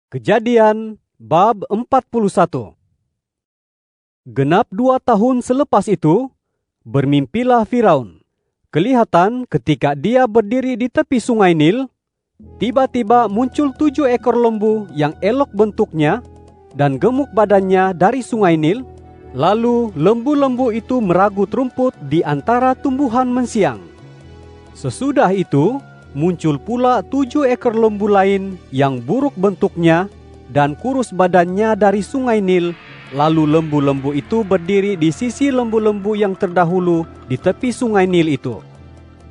Kejadian bab 41. Genap 2 tahun selepas itu, bermimpilah Firaun. Kelihatan ketika dia berdiri di tepi sungai Nil, tiba-tiba muncul 7 ekor lembu yang elok bentuknya dan gemuk badannya dari sungai Nil. Lalu lembu-lembu itu meragut rumput di antara tumbuhan mensiang. Sesudah itu, muncul pula 7 ekor lembu lain yang buruk bentuknya dan kurus badannya dari sungai Nil. Lalu lembu-lembu itu berdiri di sisi lembu-lembu yang terdahulu di tepi sungai Nil itu.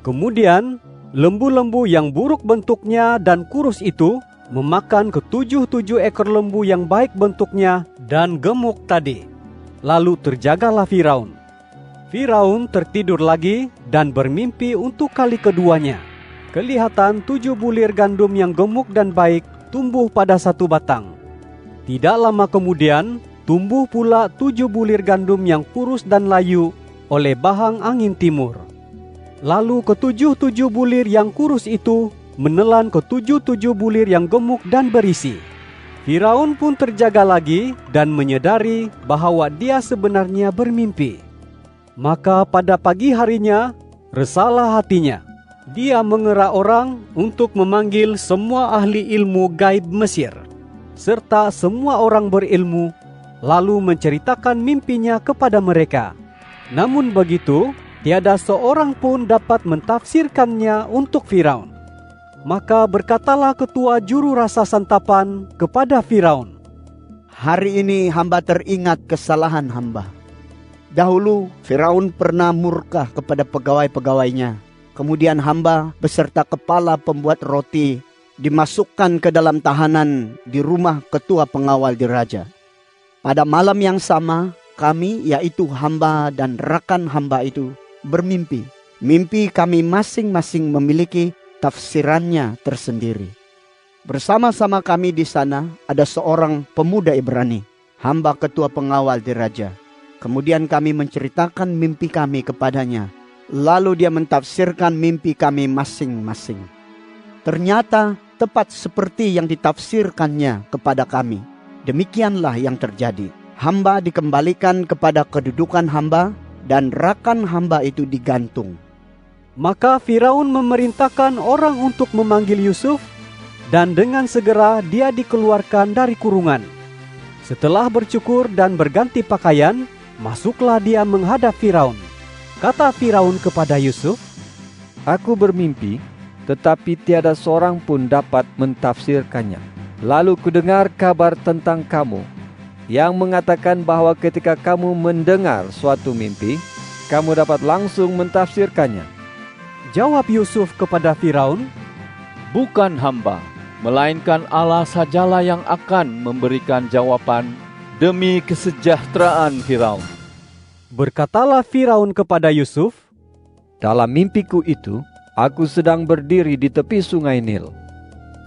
Kemudian, lembu-lembu yang buruk bentuknya dan kurus itu memakan ke-7 ekor lembu yang baik bentuknya dan gemuk tadi. Lalu terjagalah Firaun. Firaun tertidur lagi dan bermimpi untuk kali keduanya. Kelihatan 7 bulir gandum yang gemuk dan baik tumbuh pada satu batang. Tidak lama kemudian, tumbuh pula 7 bulir gandum yang kurus dan layu oleh bahang angin timur. Lalu ke-7 bulir yang kurus itu menelan ke-7 bulir yang gemuk dan berisi. Firaun pun terjaga lagi dan menyadari bahwa dia sebenarnya bermimpi. Maka pada pagi harinya, resahlah hatinya. Dia mengerak orang untuk memanggil semua ahli ilmu gaib Mesir, serta semua orang berilmu, lalu menceritakan mimpinya kepada mereka. Namun begitu, tiada seorang pun dapat mentafsirkannya untuk Firaun. Maka berkatalah ketua juru rasa santapan kepada Firaun, "Hari ini hamba teringat kesalahan hamba. Dahulu Firaun pernah murka kepada pegawai-pegawainya. Kemudian hamba beserta kepala pembuat roti dimasukkan ke dalam tahanan di rumah ketua pengawal diraja. Pada malam yang sama, kami, yaitu hamba dan rakan hamba itu, bermimpi. Mimpi kami masing-masing memiliki tafsirannya tersendiri. Bersama-sama kami di sana ada seorang pemuda Ibrani, hamba ketua pengawal diraja. Kemudian kami menceritakan mimpi kami kepadanya. Lalu dia mentafsirkan mimpi kami masing-masing. Ternyata tepat seperti yang ditafsirkannya kepada kami. Demikianlah yang terjadi. Hamba dikembalikan kepada kedudukan hamba dan rakan hamba itu digantung." Maka Firaun memerintahkan orang untuk memanggil Yusuf, dan dengan segera dia dikeluarkan dari kurungan. Setelah bercukur dan berganti pakaian, masuklah dia menghadap Firaun. Kata Firaun kepada Yusuf, "Aku bermimpi, tetapi tiada seorang pun dapat mentafsirkannya. Lalu kudengar kabar tentang kamu, yang mengatakan bahwa ketika kamu mendengar suatu mimpi, kamu dapat langsung mentafsirkannya." Jawab Yusuf kepada Firaun, "Bukan hamba, melainkan Allah sajalah yang akan memberikan jawaban demi kesejahteraan Firaun." Berkatalah Firaun kepada Yusuf, "Dalam mimpiku itu, aku sedang berdiri di tepi sungai Nil.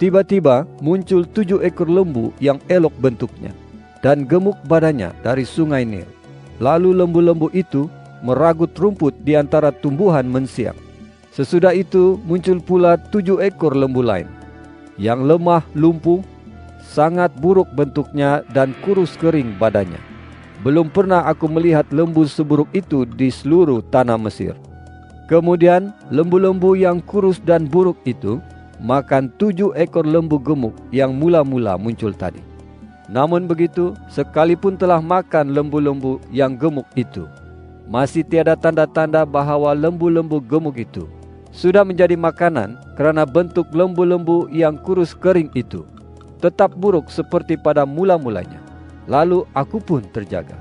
Tiba-tiba muncul 7 ekor lembu yang elok bentuknya dan gemuk badannya dari sungai Nil. Lalu lembu-lembu itu meragut rumput di antara tumbuhan mensiang. Sesudah itu muncul pula 7 ekor lembu lain, yang lemah lumpuh, sangat buruk bentuknya dan kurus kering badannya. Belum pernah aku melihat lembu seburuk itu di seluruh tanah Mesir. Kemudian lembu-lembu yang kurus dan buruk itu makan 7 ekor lembu gemuk yang mula-mula muncul tadi. Namun begitu, sekalipun telah makan lembu-lembu yang gemuk itu, masih tiada tanda-tanda bahwa lembu-lembu gemuk itu sudah menjadi makanan, karena bentuk lembu-lembu yang kurus kering itu tetap buruk seperti pada mula-mulanya. Lalu aku pun terjaga.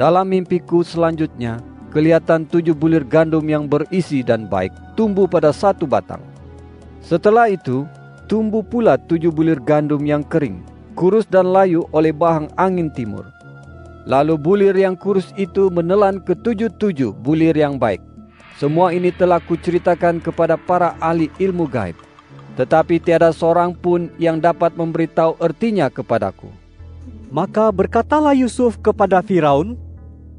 Dalam mimpiku selanjutnya, kelihatan 7 bulir gandum yang berisi dan baik tumbuh pada satu batang. Setelah itu, tumbuh pula 7 bulir gandum yang kering, kurus dan layu oleh bahang angin timur. Lalu bulir yang kurus itu menelan ke-7 bulir yang baik. Semua ini telah kuceritakan kepada para ahli ilmu gaib, tetapi tiada seorang pun yang dapat memberitahu artinya kepadaku." Maka berkatalah Yusuf kepada Firaun,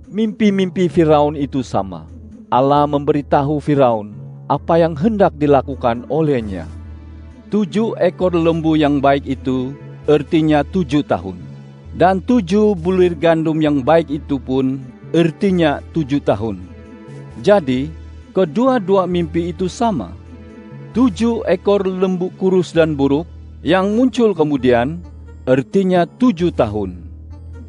Mimpi-mimpi Firaun itu sama. Allah memberitahu Firaun apa yang hendak dilakukan olehnya. 7 ekor lembu yang baik itu artinya 7 tahun. Dan 7 bulir gandum yang baik itu pun artinya 7 tahun. Jadi, kedua-dua mimpi itu sama. 7 ekor lembu kurus dan buruk yang muncul kemudian artinya 7 tahun.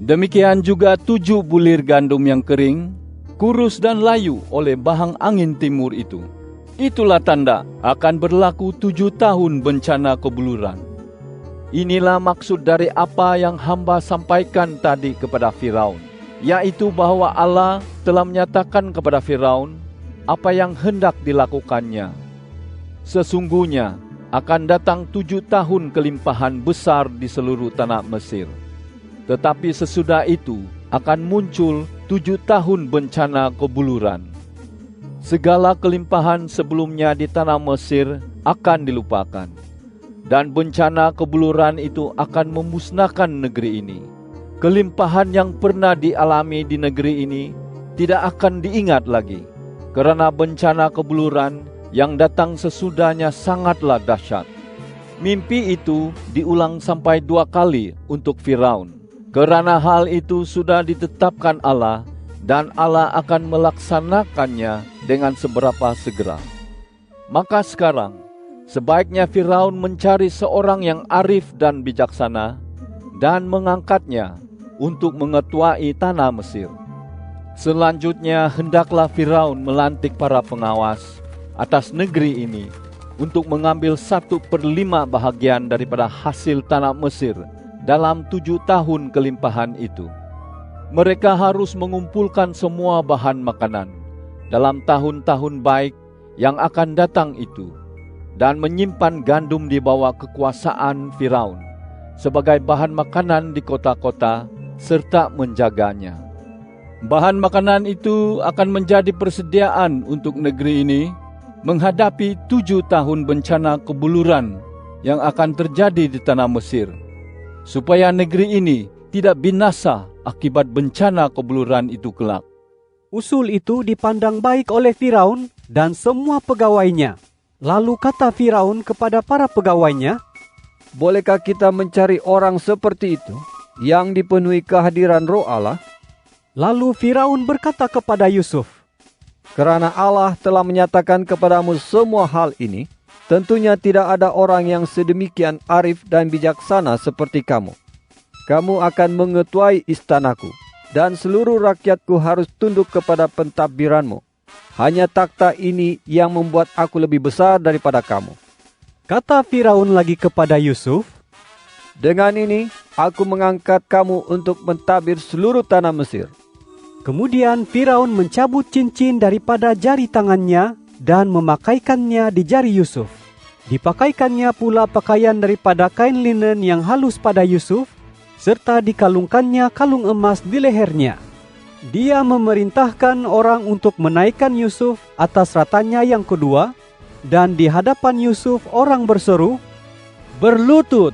Demikian juga 7 bulir gandum yang kering, kurus dan layu oleh bahang angin timur itu. Itulah tanda akan berlaku 7 tahun bencana kebuluran. Inilah maksud dari apa yang hamba sampaikan tadi kepada Firaun, yaitu bahwa Allah telah menyatakan kepada Firaun apa yang hendak dilakukannya. Sesungguhnya akan datang 7 tahun kelimpahan besar di seluruh tanah Mesir. Tetapi sesudah itu akan muncul 7 tahun bencana kebuluran. Segala kelimpahan sebelumnya di tanah Mesir akan dilupakan, dan bencana kebuluran itu akan memusnahkan negeri ini. Kelimpahan yang pernah dialami di negeri ini tidak akan diingat lagi, karena bencana kebuluran yang datang sesudahnya sangatlah dahsyat. Mimpi itu diulang sampai 2 kali untuk Firaun. Karena hal itu sudah ditetapkan Allah, dan Allah akan melaksanakannya dengan seberapa segera. Maka sekarang, sebaiknya Firaun mencari seorang yang arif dan bijaksana, dan mengangkatnya untuk mengetuai tanah Mesir. Selanjutnya, hendaklah Firaun melantik para pengawas atas negeri ini untuk mengambil 1/5 bahagian daripada hasil tanah Mesir dalam 7 tahun kelimpahan itu. Mereka harus mengumpulkan semua bahan makanan dalam tahun-tahun baik yang akan datang itu, dan menyimpan gandum di bawah kekuasaan Firaun sebagai bahan makanan di kota-kota, serta menjaganya. Bahan makanan itu akan menjadi persediaan untuk negeri ini menghadapi 7 tahun bencana kebuluran yang akan terjadi di tanah Mesir, supaya negeri ini tidak binasa akibat bencana kebuluran itu kelak. Usul itu dipandang baik oleh Firaun dan semua pegawainya. Lalu kata Firaun kepada para pegawainya, Bolehkah kita mencari orang seperti itu yang dipenuhi kehadiran Roh Allah? Lalu Firaun berkata kepada Yusuf, Kerana Allah telah menyatakan kepadamu semua hal ini, tentunya tidak ada orang yang sedemikian arif dan bijaksana seperti kamu. Kamu akan mengetuai istanaku, dan seluruh rakyatku harus tunduk kepada pentadbiranmu. Hanya takhta ini yang membuat aku lebih besar daripada kamu. Kata Firaun lagi kepada Yusuf, Dengan ini, aku mengangkat kamu untuk mentadbir seluruh tanah Mesir. Kemudian Firaun mencabut cincin daripada jari tangannya dan memakaikannya di jari Yusuf. Dipakaikannya pula pakaian daripada kain linen yang halus pada Yusuf, serta dikalungkannya kalung emas di lehernya. Dia memerintahkan orang untuk menaikkan Yusuf atas ratanya yang kedua, dan di hadapan Yusuf orang berseru, "Berlutut!"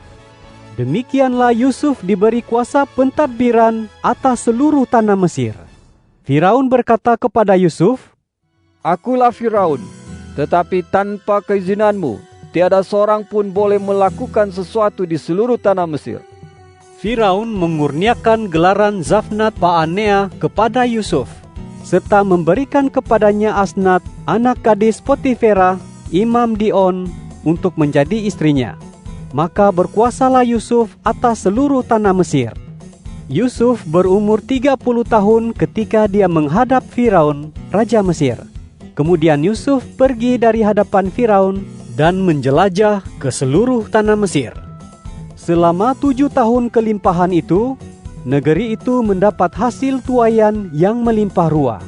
Demikianlah Yusuf diberi kuasa pentadbiran atas seluruh tanah Mesir. Firaun berkata kepada Yusuf, Akulah Firaun, tetapi tanpa keizinanmu, tiada seorang pun boleh melakukan sesuatu di seluruh tanah Mesir. Firaun mengurniakan gelaran Zafnat Pa'anea kepada Yusuf, serta memberikan kepadanya Asnat, anak gadis Potifera, imam Dion, untuk menjadi istrinya. Maka berkuasalah Yusuf atas seluruh tanah Mesir. Yusuf berumur 30 tahun ketika dia menghadap Firaun, Raja Mesir. Kemudian Yusuf pergi dari hadapan Firaun dan menjelajah ke seluruh tanah Mesir. Selama 7 tahun kelimpahan itu, negeri itu mendapat hasil tuaian yang melimpah ruah.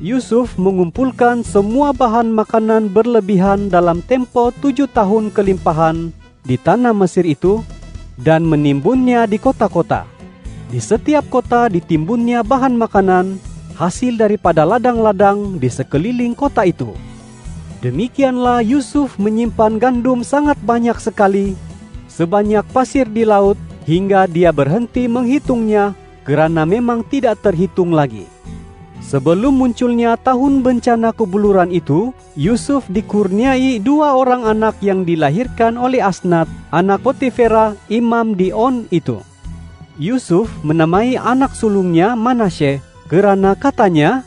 Yusuf mengumpulkan semua bahan makanan berlebihan dalam tempo 7 tahun kelimpahan di tanah Mesir itu dan menimbunnya di kota-kota. Di setiap kota ditimbunnya bahan makanan, hasil daripada ladang-ladang di sekeliling kota itu. Demikianlah Yusuf menyimpan gandum sangat banyak sekali, sebanyak pasir di laut, hingga dia berhenti menghitungnya, kerana memang tidak terhitung lagi. Sebelum munculnya tahun bencana kebuluran itu, Yusuf dikurniai 2 orang anak yang dilahirkan oleh Asnat, anak Potifera, imam di On itu. Yusuf menamai anak sulungnya Manasye, kerana katanya,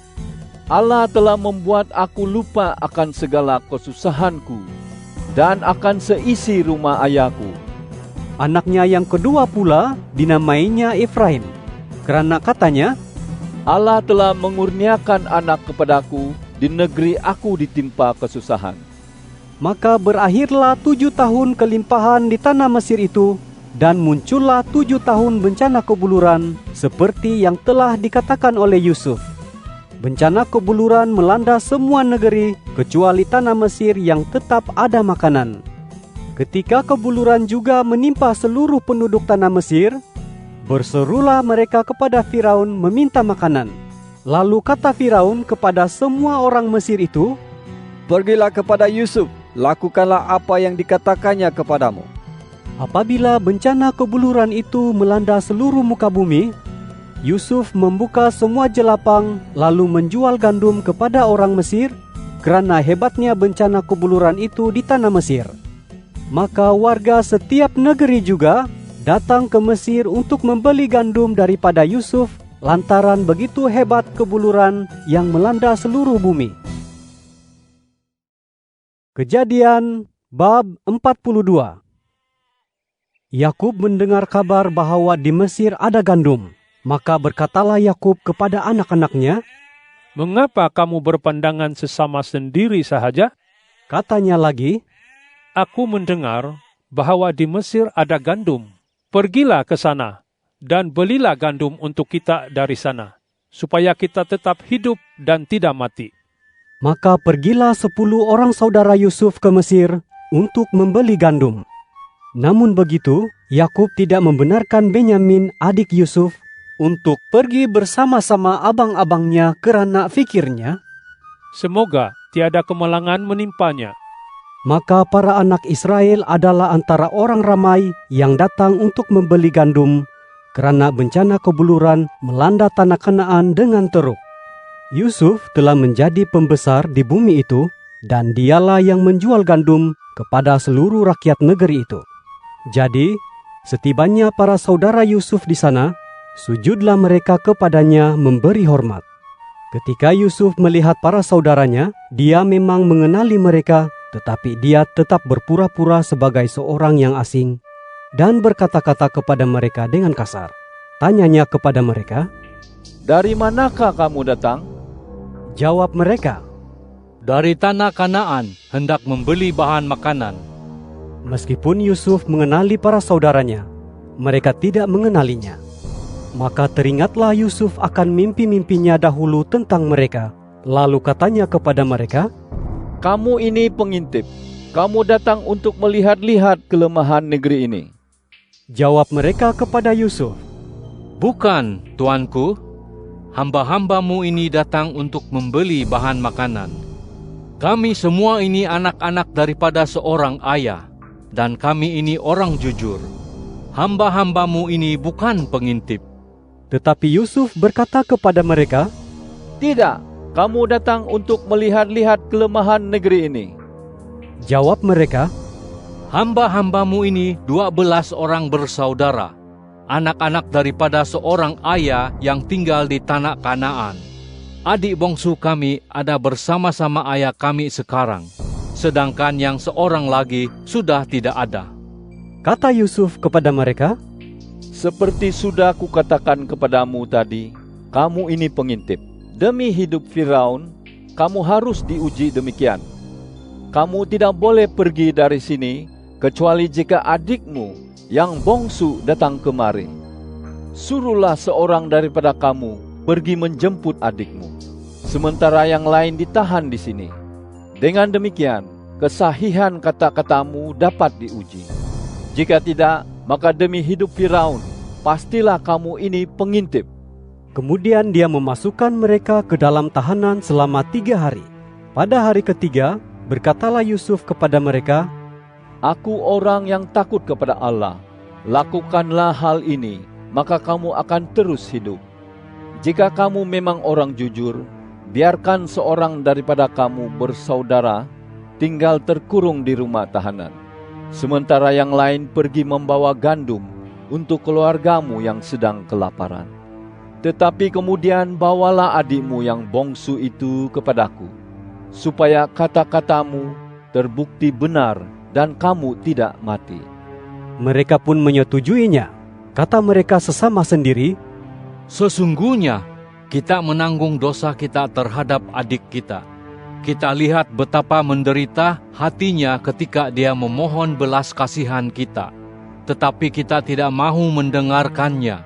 Allah telah membuat aku lupa akan segala kesusahanku dan akan seisi rumah ayahku. Anaknya yang kedua pula dinamainya Efraim, kerana katanya, Allah telah mengurniakan anak kepadaku di negeri aku ditimpa kesusahan. Maka berakhirlah 7 tahun kelimpahan di tanah Mesir itu, dan muncullah 7 tahun bencana kebuluran, seperti yang telah dikatakan oleh Yusuf. Bencana kebuluran melanda semua negeri, kecuali tanah Mesir yang tetap ada makanan. Ketika kebuluran juga menimpa seluruh penduduk tanah Mesir, berserulah mereka kepada Firaun meminta makanan. Lalu kata Firaun kepada semua orang Mesir itu, Pergilah kepada Yusuf, lakukanlah apa yang dikatakannya kepadamu. apabila bencana kebuluran itu melanda seluruh muka bumi, Yusuf membuka semua jelapang lalu menjual gandum kepada orang Mesir, kerana hebatnya bencana kebuluran itu di tanah Mesir. Maka warga setiap negeri juga datang ke Mesir untuk membeli gandum daripada Yusuf, lantaran begitu hebat kebuluran yang melanda seluruh bumi. Kejadian bab 42. Yakub mendengar kabar bahawa di Mesir ada gandum. Maka berkatalah Yakub kepada anak-anaknya, Mengapa kamu berpandangan sesama sendiri sahaja? katanya lagi, Aku mendengar bahwa di Mesir ada gandum. Pergilah ke sana dan belilah gandum untuk kita dari sana, supaya kita tetap hidup dan tidak mati. Maka pergilah 10 orang saudara Yusuf ke Mesir untuk membeli gandum. Namun begitu, Yakub tidak membenarkan Benyamin adik Yusuf untuk pergi bersama-sama abang-abangnya kerana fikirnya, Semoga tiada kemalangan menimpanya. maka para anak Israel adalah antara orang ramai yang datang untuk membeli gandum, kerana bencana kebuluran melanda tanah Kanaan dengan teruk. Yusuf telah menjadi pembesar di bumi itu, dan dialah yang menjual gandum kepada seluruh rakyat negeri itu. Jadi, setibanya para saudara Yusuf di sana, sujudlah mereka kepadanya memberi hormat. Ketika Yusuf melihat para saudaranya, dia memang mengenali mereka, tetapi dia tetap berpura-pura sebagai seorang yang asing dan berkata-kata kepada mereka dengan kasar. Tanyanya kepada mereka, Dari manakah kamu datang? jawab mereka, Dari tanah Kanaan hendak membeli bahan makanan. meskipun Yusuf mengenali para saudaranya, mereka tidak mengenalinya. Maka teringatlah Yusuf akan mimpi-mimpinya dahulu tentang mereka. Lalu katanya kepada mereka, Kamu ini pengintip. Kamu datang untuk melihat-lihat kelemahan negeri ini. jawab mereka kepada Yusuf, Bukan, tuanku. Hamba-hambamu ini datang untuk membeli bahan makanan. Kami semua ini anak-anak daripada seorang ayah, dan kami ini orang jujur. Hamba-hambamu ini bukan pengintip. Tetapi Yusuf berkata kepada mereka, Tidak, kamu datang untuk melihat-lihat kelemahan negeri ini. jawab mereka, Hamba-hambamu ini 12 orang bersaudara, anak-anak daripada seorang ayah yang tinggal di tanah Kanaan. Adik bongsu kami ada bersama-sama ayah kami sekarang, sedangkan yang seorang lagi sudah tidak ada. kata Yusuf kepada mereka, Seperti sudah kukatakan kepadamu tadi, kamu ini pengintip. Demi hidup Firaun, kamu harus diuji demikian. Kamu tidak boleh pergi dari sini, kecuali jika adikmu yang bongsu datang kemari. Suruhlah seorang daripada kamu pergi menjemput adikmu, sementara yang lain ditahan di sini. Dengan demikian, kesahihan kata-katamu dapat diuji. Jika tidak, maka demi hidup Firaun, pastilah kamu ini pengintip. Kemudian dia memasukkan mereka ke dalam tahanan selama 3 hari. Pada hari ketiga, berkatalah Yusuf kepada mereka, Aku orang yang takut kepada Allah. Lakukanlah hal ini, maka kamu akan terus hidup. Jika kamu memang orang jujur, biarkan seorang daripada kamu bersaudara tinggal terkurung di rumah tahanan, sementara yang lain pergi membawa gandum untuk keluargamu yang sedang kelaparan. Tetapi kemudian bawalah adikmu yang bongsu itu kepadaku, supaya kata-katamu terbukti benar dan kamu tidak mati." Mereka pun menyetujuinya. Kata mereka sesama sendiri, Sesungguhnya kita menanggung dosa kita terhadap adik kita. Kita lihat betapa menderita hatinya ketika dia memohon belas kasihan kita, tetapi kita tidak mahu mendengarkannya.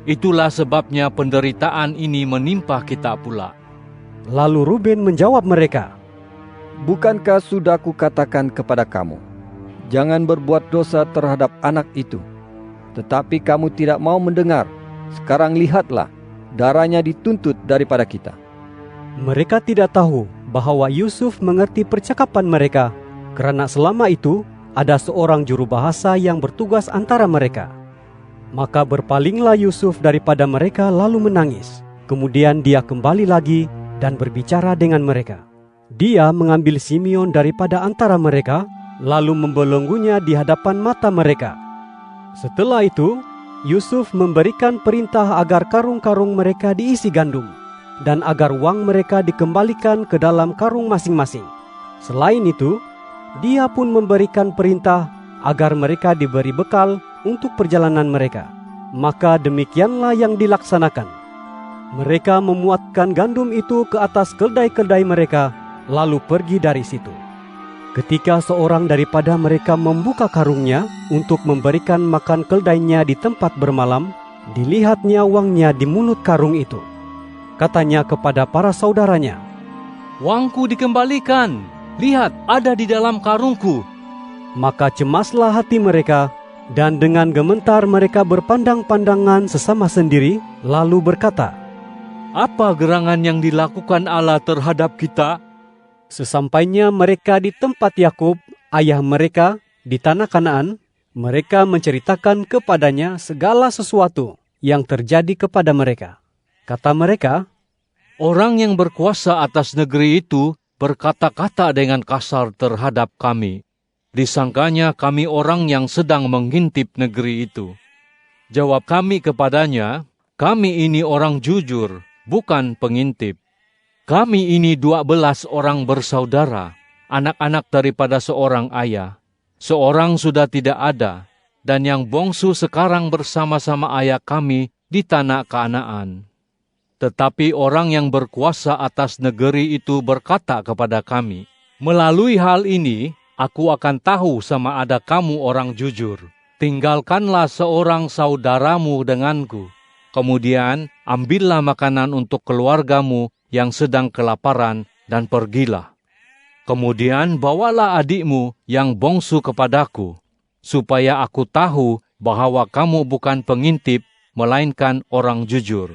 Itulah sebabnya penderitaan ini menimpa kita pula. Lalu Ruben menjawab mereka, Bukankah sudah kukatakan kepada kamu, jangan berbuat dosa terhadap anak itu? Tetapi kamu tidak mau mendengar. Sekarang lihatlah, darahnya dituntut daripada kita. Mereka tidak tahu bahwa Yusuf mengerti percakapan mereka, karena selama itu ada seorang juru bahasa yang bertugas antara mereka. Maka berpalinglah Yusuf daripada mereka lalu menangis. Kemudian dia kembali lagi dan berbicara dengan mereka. Dia mengambil Simeon daripada antara mereka, lalu membelenggunya di hadapan mata mereka. Setelah itu, Yusuf memberikan perintah agar karung-karung mereka diisi gandum, dan agar uang mereka dikembalikan ke dalam karung masing-masing. Selain itu, dia pun memberikan perintah agar mereka diberi bekal untuk perjalanan mereka. Maka demikianlah yang dilaksanakan. Mereka memuatkan gandum itu ke atas keldai-keldai mereka, lalu pergi dari situ. Ketika seorang daripada mereka membuka karungnya untuk memberikan makan keldainya di tempat bermalam, dilihatnya uangnya di mulut karung itu. Katanya kepada para saudaranya, "Uangku dikembalikan, lihat ada di dalam karungku." Maka cemaslah hati mereka, dan dengan gemetar mereka berpandang-pandangan sesama sendiri, lalu berkata, "Apa gerangan yang dilakukan Allah terhadap kita?" Sesampainya mereka di tempat Yakub, ayah mereka, di tanah Kanaan, mereka menceritakan kepadanya segala sesuatu yang terjadi kepada mereka. Kata mereka, "Orang yang berkuasa atas negeri itu berkata-kata dengan kasar terhadap kami. Disangkanya kami orang yang sedang mengintip negeri itu." Jawab kami kepadanya, "Kami ini orang jujur, bukan pengintip. Kami ini 12 orang bersaudara, anak-anak daripada seorang ayah. Seorang sudah tidak ada, dan yang bongsu sekarang bersama-sama ayah kami di tanah Kanaan. Tetapi orang yang berkuasa atas negeri itu berkata kepada kami, 'Melalui hal ini, aku akan tahu sama ada kamu orang jujur. Tinggalkanlah seorang saudaramu denganku. Kemudian ambillah makanan untuk keluargamu yang sedang kelaparan dan pergilah. Kemudian bawalah adikmu yang bongsu kepadaku, supaya aku tahu bahwa kamu bukan pengintip, melainkan orang jujur.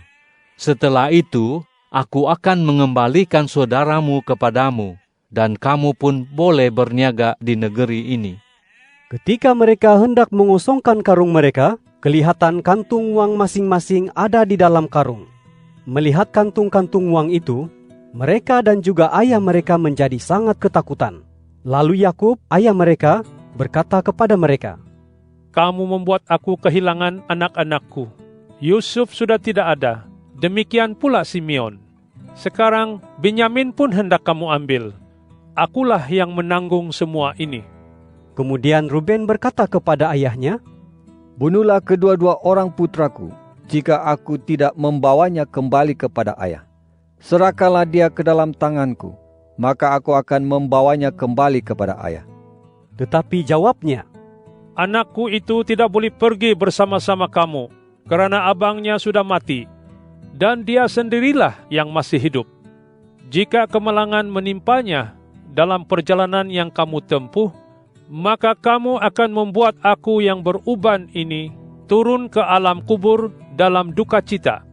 Setelah itu, aku akan mengembalikan saudaramu kepadamu, dan kamu pun boleh berniaga di negeri ini.'" ketika mereka hendak mengosongkan karung mereka, kelihatan kantung uang masing-masing ada di dalam karung. Melihat kantung-kantung uang itu, mereka dan juga ayah mereka menjadi sangat ketakutan. Lalu Yakub, ayah mereka, berkata kepada mereka, "Kamu membuat aku kehilangan anak-anakku. Yusuf sudah tidak ada, demikian pula Simeon. Sekarang Benyamin pun hendak kamu ambil. Akulah yang menanggung semua ini." Kemudian Ruben berkata kepada ayahnya, Bunuhlah kedua-dua orang putraku, jika aku tidak membawanya kembali kepada ayah. Serahkanlah dia ke dalam tanganku, maka aku akan membawanya kembali kepada ayah. Tetapi jawabnya, "Anakku itu tidak boleh pergi bersama-sama kamu, karena abangnya sudah mati, dan dia sendirilah yang masih hidup. Jika kemalangan menimpanya dalam perjalanan yang kamu tempuh, maka kamu akan membuat aku yang beruban ini turun ke alam kubur dalam duka cita.